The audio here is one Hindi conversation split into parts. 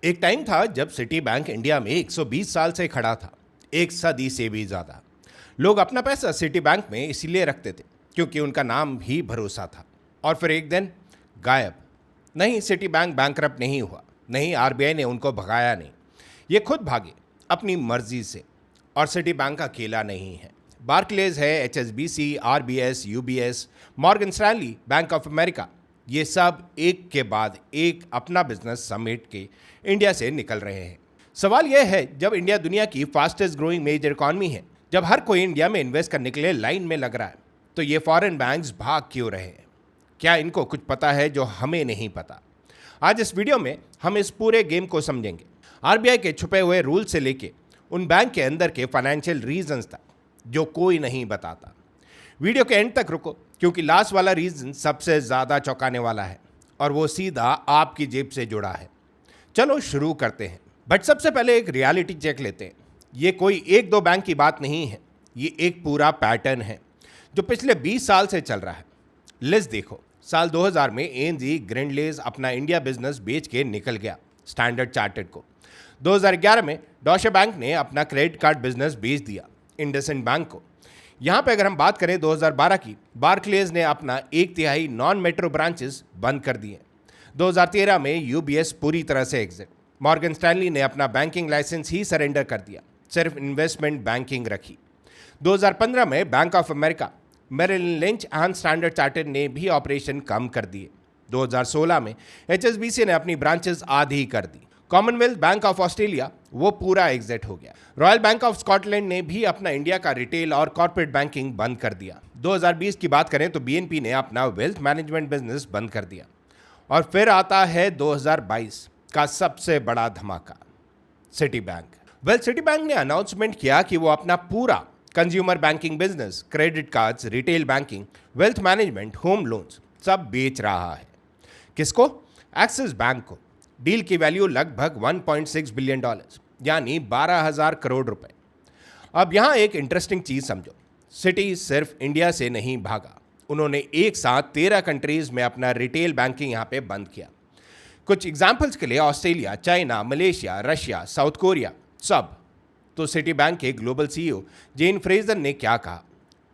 एक टाइम था जब सिटी बैंक इंडिया में 120 साल से खड़ा था, एक सदी से भी ज़्यादा। लोग अपना पैसा सिटी बैंक में इसीलिए रखते थे क्योंकि उनका नाम भी भरोसा था। और फिर एक दिन गायब। नहीं, सिटी बैंक बैंकरप्ट नहीं हुआ, नहीं आरबीआई ने उनको भगाया, नहीं, ये खुद भागे अपनी मर्जी से। और सिटी बैंक अकेला नहीं है, बार्कलेज है, HSBC, RBS, UBS, Morgan Stanley, bank of America, ये सब एक के बाद एक अपना बिजनेस समेट के इंडिया से निकल रहे हैं। सवाल यह है, जब इंडिया दुनिया की फास्टेस्ट ग्रोइंग मेजर इकॉनमी है, जब हर कोई इंडिया में इन्वेस्ट करने के लिए लाइन में लग रहा है, तो ये फॉरेन बैंक्स भाग क्यों रहे हैं? क्या इनको कुछ पता है जो हमें नहीं पता? आज इस वीडियो में हम इस पूरे गेम को समझेंगे, आरबीआई के छुपे हुए रूल से लेके उन बैंक के अंदर के फाइनेंशियल रीजंस तक जो कोई नहीं बताता। वीडियो के एंड तक रुको, क्योंकि लास्ट वाला रीजन सबसे ज़्यादा चौंकाने वाला है और वो सीधा आपकी जेब से जुड़ा है। चलो शुरू करते हैं, बट सबसे पहले एक रियलिटी चेक लेते हैं। ये कोई एक दो बैंक की बात नहीं है, ये एक पूरा पैटर्न है जो पिछले 20 साल से चल रहा है। लिस्ट देखो, साल 2000 में एएनजी ग्रिंडलेज अपना इंडिया बिजनेस बेच के निकल गया स्टैंडर्ड चार्टर्ड को। 2011 में डॉशे बैंक ने अपना क्रेडिट कार्ड बिजनेस बेच दिया इंडसइंड बैंक को। यहाँ पे अगर हम बात करें 2012 की, बार्कलेज ने अपना 1/3 नॉन मेट्रो ब्रांचेस बंद कर दिए। 2013 में यूबीएस पूरी तरह से एग्जिट। मॉर्गन स्टैनली ने अपना बैंकिंग लाइसेंस ही सरेंडर कर दिया, सिर्फ इन्वेस्टमेंट बैंकिंग रखी। 2015 में Bank of America, Merrill Lynch and Standard Chartered ने भी ऑपरेशन कम कर दिए। 2016 में एचएसबीसी ने अपनी ब्रांचेस आधी कर दी। कॉमनवेल्थ बैंक ऑफ ऑस्ट्रेलिया, वो पूरा एग्जिट हो गया। रॉयल बैंक ऑफ स्कॉटलैंड ने भी अपना इंडिया का रिटेल और कॉर्पोरेट बैंकिंग बंद कर दिया। 2020 की बात करें तो बीएनपी ने अपना वेल्थ मैनेजमेंट बिजनेस बंद कर दिया। और फिर आता है 2022 का सबसे बड़ा धमाका, सिटी बैंक। सिटी बैंक ने अनाउंसमेंट किया कि वो अपना पूरा consumer banking business, credit cards, retail banking, wealth management, home loans सब बेच रहा है। किसको? एक्सिस बैंक को। डील की वैल्यू लगभग $1.6 बिलियन, यानी 12,000 करोड़ रुपए। अब यहां एक इंटरेस्टिंग चीज समझो, सिटी सिर्फ इंडिया से नहीं भागा, उन्होंने एक साथ 13 कंट्रीज में अपना रिटेल बैंकिंग यहां पे बंद किया। कुछ एग्जाम्पल्स के लिए Australia, China, Malaysia, Russia, south Korea, सब। तो सिटी बैंक के ग्लोबल सीईओ जेन फ्रेजर ने क्या कहा?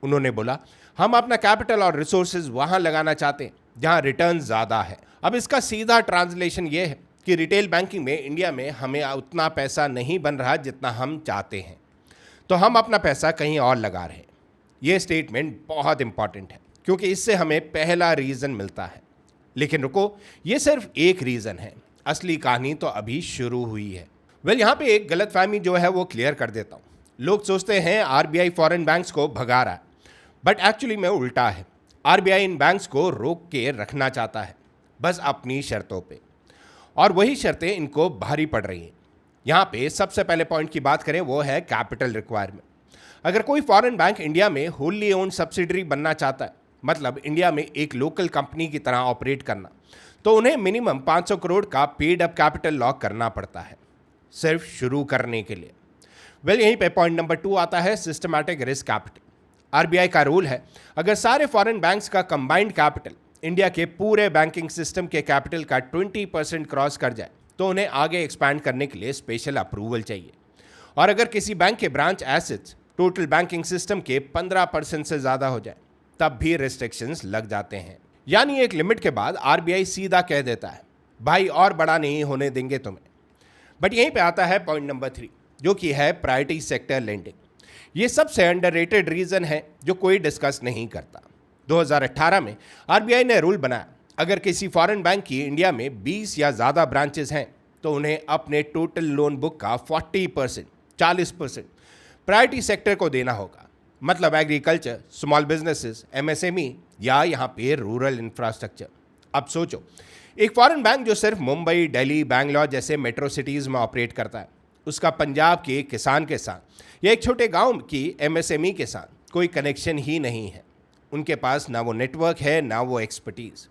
उन्होंने बोला, हम अपना कैपिटल और रिसोर्सेज वहां लगाना चाहते हैं जहां रिटर्न ज़्यादा है। अब इसका सीधा ट्रांसलेशन ये है कि रिटेल बैंकिंग में इंडिया में हमें उतना पैसा नहीं बन रहा जितना हम चाहते हैं, तो हम अपना पैसा कहीं और लगा रहे हैं। ये स्टेटमेंट बहुत इंपॉर्टेंट है क्योंकि इससे हमें पहला रीज़न मिलता है। लेकिन रुको, ये सिर्फ एक रीज़न है, असली कहानी तो अभी शुरू हुई है। यहाँ पे एक गलतफहमी जो है वो क्लियर कर देता हूँ। लोग सोचते हैं आरबीआई फॉरेन बैंक्स को भगा रहा है, बट एक्चुअली में उल्टा है। आरबीआई इन बैंक्स को रोक के रखना चाहता है, बस अपनी शर्तों पे, और वही शर्तें इनको भारी पड़ रही हैं। यहाँ पे सबसे पहले पॉइंट की बात करें, वो है कैपिटल रिक्वायरमेंट। अगर कोई फॉरेन बैंक इंडिया में होली ओन्ड सब्सिडरी बनना चाहता है, मतलब इंडिया में एक लोकल कंपनी की तरह ऑपरेट करना, तो उन्हें मिनिमम 500 करोड़ का पेड अप कैपिटल लॉक करना पड़ता है, सिर्फ शुरू करने के लिए। यहीं पे पॉइंट नंबर 2 आता है, सिस्टमैटिक रिस्क कैपिटल। आरबीआई का रूल है, अगर सारे फॉरेन बैंक्स का कंबाइंड कैपिटल इंडिया के पूरे बैंकिंग सिस्टम के कैपिटल का 20% क्रॉस कर जाए, तो उन्हें आगे एक्सपैंड करने के लिए स्पेशल अप्रूवल चाहिए। और अगर किसी बैंक के branch assets total banking system के 15% से ज़्यादा हो जाए, तब भी रिस्ट्रिक्शंस लग जाते हैं। यानी एक लिमिट के बाद आरबीआई सीधा कह देता है, भाई और बड़ा नहीं होने देंगे तुम्हें। बट यहीं पे आता है पॉइंट नंबर 3, जो कि है प्रायोरिटी सेक्टर लेंडिंग। ये सबसे अंडररेटेड रीजन है जो कोई डिस्कस नहीं करता। 2018 में आरबीआई ने रूल बनाया, अगर किसी फॉरेन बैंक की इंडिया में 20 या ज़्यादा ब्रांचेस हैं, तो उन्हें अपने टोटल लोन बुक का 40% प्रायोरिटी सेक्टर को देना होगा। मतलब एग्रीकल्चर, स्मॉल बिजनेसेस, एमएसएमई, या यहाँ पे रूरल इंफ्रास्ट्रक्चर। अब सोचो, एक फॉरेन बैंक जो सिर्फ मुंबई, दिल्ली, बैंगलोर जैसे मेट्रो सिटीज़ में ऑपरेट करता है, उसका पंजाब के किसान के साथ या एक छोटे गांव की एमएसएमई के साथ कोई कनेक्शन ही नहीं है। उनके पास ना वो नेटवर्क है, ना वो एक्सपर्टीज़।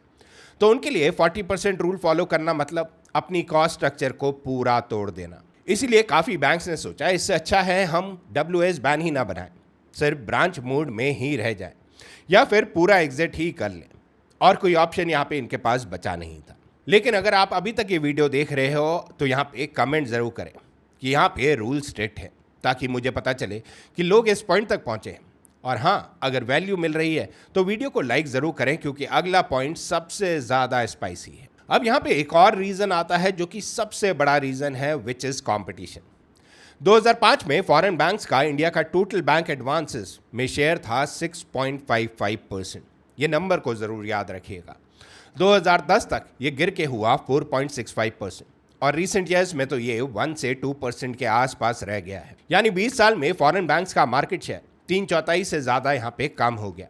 तो उनके लिए 40% रूल फॉलो करना मतलब अपनी कॉस्ट स्ट्रक्चर को पूरा तोड़ देना। इसीलिए काफ़ी बैंक्स ने सोचा, इससे अच्छा है हम WS बैन ही ना बनाएं, सिर्फ ब्रांच मोड में ही रह जाए, या फिर पूरा एग्जिट ही कर लें। और कोई ऑप्शन यहाँ पे इनके पास बचा नहीं था। लेकिन अगर आप अभी तक ये वीडियो देख रहे हो तो यहाँ पे कमेंट ज़रूर करें कि यहाँ पे रूल स्ट्रिक्ट है, ताकि मुझे पता चले कि लोग इस पॉइंट तक पहुँचे हैं। और हाँ, अगर वैल्यू मिल रही है तो वीडियो को लाइक ज़रूर करें, क्योंकि अगला पॉइंट सबसे ज़्यादा स्पाइसी है। अब यहाँ पे एक और रीज़न आता है जो कि सबसे बड़ा रीज़न है, विच इज़ कॉम्पिटिशन। 2005 में फॉरेन बैंक्स का इंडिया का टोटल बैंक एडवांसेस में शेयर था 6.55%। ये नंबर को ज़रूर याद रखिएगा। 2010 तक ये गिर के हुआ 4.65%, और रीसेंट ईयर्स में तो ये 1 से 2% के आसपास रह गया है। यानी 20 साल में फॉरेन बैंक्स का मार्केट शेयर 3/4 से ज़्यादा यहाँ पे कम हो गया।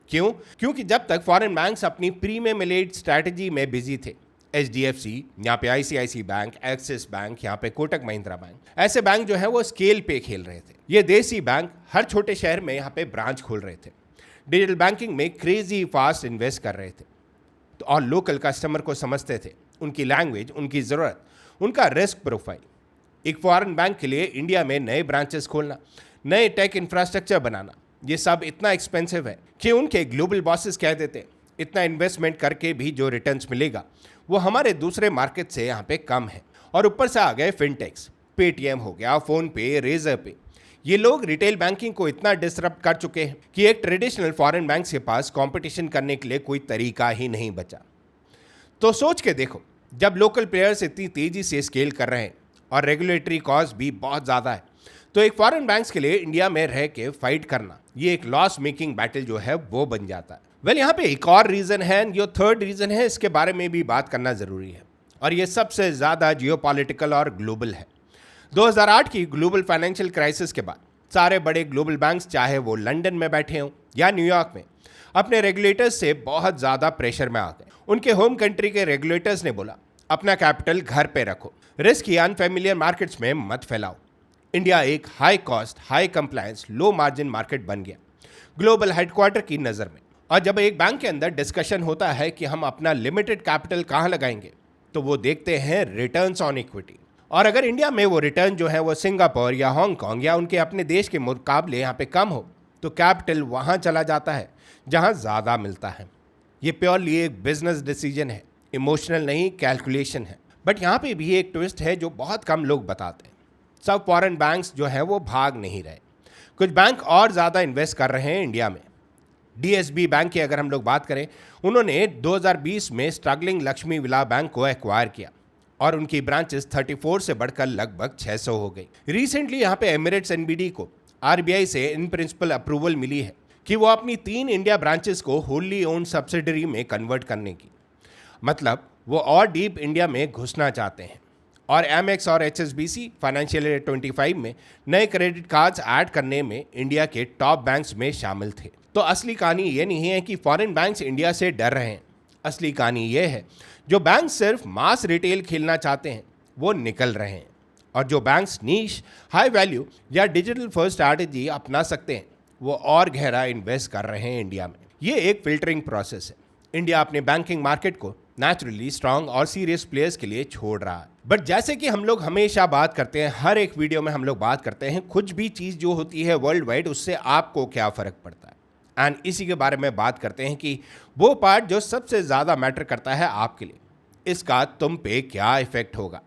क्यों? क्योंकि जब तक फॉरेन बैंक्स अपनी प्रीमियम एलिड स्ट्रैटेजी में बिजी थे, HDFC, यहाँ पे ICICI बैंक, एक्सिस बैंक, यहाँ पे कोटक महिंद्रा बैंक, ऐसे बैंक जो है वो स्केल पे खेल रहे थे। ये देसी बैंक हर छोटे शहर में यहाँ पे ब्रांच खोल रहे थे, डिजिटल बैंकिंग में क्रेजी फास्ट इन्वेस्ट कर रहे थे, तो और लोकल कस्टमर को समझते थे, उनकी लैंग्वेज, उनकी ज़रूरत, उनका रिस्क प्रोफाइल। एक फॉरेन बैंक के लिए इंडिया में नए ब्रांचेस खोलना, नए टेक इंफ्रास्ट्रक्चर बनाना, ये सब इतना एक्सपेंसिव है कि उनके ग्लोबल बॉसेस कह देते हैं इतना इन्वेस्टमेंट करके भी जो रिटर्न्स मिलेगा वो हमारे दूसरे मार्केट से यहाँ पे कम है। और ऊपर से आ गए फिनटेक्स, पेटीएम हो गया, फोन पे, रेजर पे। ये लोग रिटेल बैंकिंग को इतना डिसरप्ट कर चुके हैं कि एक ट्रेडिशनल फॉरेन बैंक के पास कंपटीशन करने के लिए कोई तरीका ही नहीं बचा। तो सोच के देखो, जब लोकल प्लेयर्स इतनी तेजी से स्केल कर रहे हैं और रेगुलेटरी कॉस्ट भी बहुत ज़्यादा है, तो एक फॉरेन बैंक्स के लिए इंडिया में रह के फाइट करना ये एक लॉस मेकिंग बैटल जो है वो बन जाता है। वेल, यहाँ पे एक और रीज़न है, जो थर्ड रीज़न है, इसके बारे में भी बात करना ज़रूरी है, और ये सबसे ज़्यादा जियोपॉलिटिकल और ग्लोबल है। 2008 की ग्लोबल फाइनेंशियल क्राइसिस के बाद सारे बड़े ग्लोबल बैंक्स, चाहे वो लंदन में बैठे हों या न्यूयॉर्क में, अपने रेगुलेटर्स से बहुत ज़्यादा प्रेशर में आ गए। उनके होम कंट्री के रेगुलेटर्स ने बोला, अपना कैपिटल घर पे रखो, रिस्क या अनफेमिलियर मार्केट्स में मत फैलाओ। इंडिया एक high cost, high compliance, low margin market बन गया ग्लोबल हेडक्वार्टर की नज़र में। और जब एक बैंक के अंदर डिस्कशन होता है कि हम अपना लिमिटेड कैपिटल कहाँ लगाएंगे, तो वो देखते हैं रिटर्न्स ऑन इक्विटी। और अगर इंडिया में वो रिटर्न जो है वो सिंगापुर या हांगकांग या उनके अपने देश के मुकाबले यहाँ पे कम हो, तो कैपिटल वहाँ चला जाता है जहाँ ज़्यादा मिलता है। ये प्योरली एक बिजनेस डिसीजन है, इमोशनल नहीं, कैलकुलेशन है। बट यहाँ पे भी एक ट्विस्ट है जो बहुत कम लोग बताते हैं। सब फॉरेन बैंक्स जो है वो भाग नहीं रहे, कुछ बैंक और ज़्यादा इन्वेस्ट कर रहे हैं इंडिया में। DSB बैंक की अगर हम लोग बात करें, उन्होंने 2020 में स्ट्रगलिंग लक्ष्मी विलास बैंक को एक्वायर किया और उनकी ब्रांचेस 34 से बढ़कर लगभग 600 हो गई। रिसेंटली यहाँ पे एमिरेट्स NBD को RBI से इन प्रिंसिपल अप्रूवल मिली है कि वो अपनी 3 इंडिया ब्रांचेस को होली ओन्ड सब्सिडरी में कन्वर्ट करने की, मतलब वो और डीप इंडिया में घुसना चाहते हैं। और Amex और HSBC फाइनेंशियल ईयर 25 में नए क्रेडिट कार्ड्स ऐड करने में इंडिया के टॉप बैंक्स में शामिल थे। तो असली कहानी ये नहीं है कि फॉरेन बैंक्स इंडिया से डर रहे हैं, असली कहानी ये है जो बैंक सिर्फ मास रिटेल खेलना चाहते हैं वो निकल रहे हैं, और जो बैंक्स नीश, हाई वैल्यू या डिजिटल फर्स्ट स्ट्रैटेजी अपना सकते हैं वो और गहरा इन्वेस्ट कर रहे हैं इंडिया में। ये एक फिल्टरिंग प्रोसेस है। इंडिया अपने बैंकिंग मार्केट को नेचुरली स्ट्रांग और सीरियस प्लेयर्स के लिए छोड़ रहा है। बट जैसे कि हम लोग हमेशा बात करते हैं, हर एक वीडियो में हम लोग बात करते हैं, कुछ भी चीज़ जो होती है वर्ल्ड वाइड, उससे आपको क्या फ़र्क पड़ता है। एंड इसी के बारे में बात करते हैं कि वो पार्ट जो सबसे ज़्यादा मैटर करता है आपके लिए, इसका तुम पे क्या इफेक्ट होगा।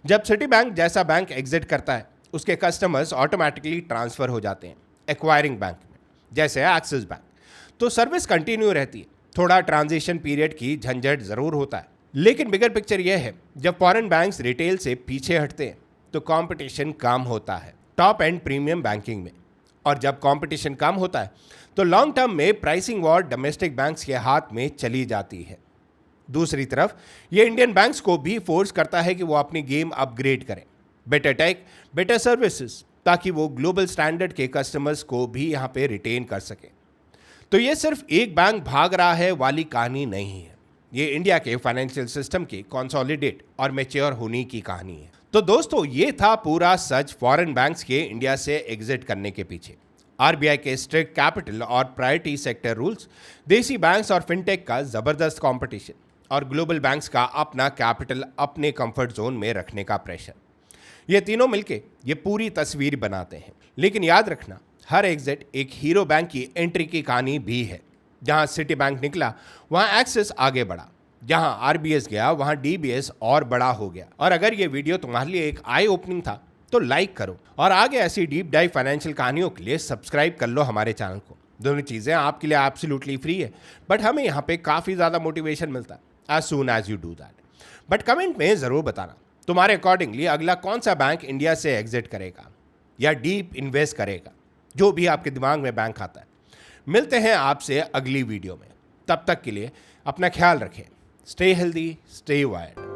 जब सिटी बैंक जैसा बैंक एग्जिट करता है, उसके कस्टमर्स ऑटोमेटिकली ट्रांसफ़र हो जाते हैं एक्वायरिंग बैंक में, जैसे एक्सिस बैंक। तो सर्विस कंटिन्यू रहती है, थोड़ा ट्रांजिशन पीरियड की झंझट ज़रूर होता है, लेकिन बिगर पिक्चर यह है, जब फॉरेन बैंक्स रिटेल से पीछे हटते हैं तो कंपटीशन कम होता है टॉप एंड प्रीमियम बैंकिंग में, और जब कंपटीशन कम होता है तो लॉन्ग टर्म में प्राइसिंग वॉर डोमेस्टिक बैंक्स के हाथ में चली जाती है। दूसरी तरफ ये इंडियन बैंक्स को भी फोर्स करता है कि वो अपनी गेम अपग्रेड करें, बेटर टेक, बेटर सर्विसेज, ताकि वो ग्लोबल स्टैंडर्ड के कस्टमर्स को भी यहाँ पे रिटेन कर सकें। तो ये सिर्फ एक बैंक भाग रहा है वाली कहानी नहीं है, ये इंडिया के फाइनेंशियल सिस्टम के कंसोलिडेट और मैच्योर होने की कहानी है। तो दोस्तों, ये था पूरा सच फॉरेन बैंक्स के इंडिया से एग्जिट करने के पीछे। RBI के स्ट्रिक्ट कैपिटल और प्रायोरिटी सेक्टर रूल्स, देसी बैंक्स और फिनटेक का ज़बरदस्त कंपटीशन, और ग्लोबल बैंक्स का अपना कैपिटल अपने कंफर्ट जोन में रखने का प्रेशर, ये तीनों मिलके ये पूरी तस्वीर बनाते हैं। लेकिन याद रखना, हर एग्जिट एक हीरो बैंक की एंट्री की कहानी भी है। जहां सिटी बैंक निकला वहां एक्सिस आगे बढ़ा, जहां आरबीएस गया वहां डीबीएस और बड़ा हो गया। और अगर ये वीडियो तुम्हारे लिए एक आई ओपनिंग था तो लाइक करो, और आगे ऐसी डीप डाइव फाइनेंशियल कहानियों के लिए सब्सक्राइब कर लो हमारे चैनल को। दोनों चीज़ें आपके लिए एब्सोल्युटली फ्री है, बट हमें यहाँ पे काफ़ी ज़्यादा मोटिवेशन मिलता है as soon as you do that. But comment में ज़रूर बताना तुम्हारे अकॉर्डिंगली अगला कौन सा बैंक इंडिया से एग्जिट करेगा या डीप इन्वेस्ट करेगा, जो भी आपके दिमाग में बैंक आता है। मिलते हैं आपसे अगली वीडियो में, तब तक के लिए अपना ख्याल रखें। Stay healthy, stay wired.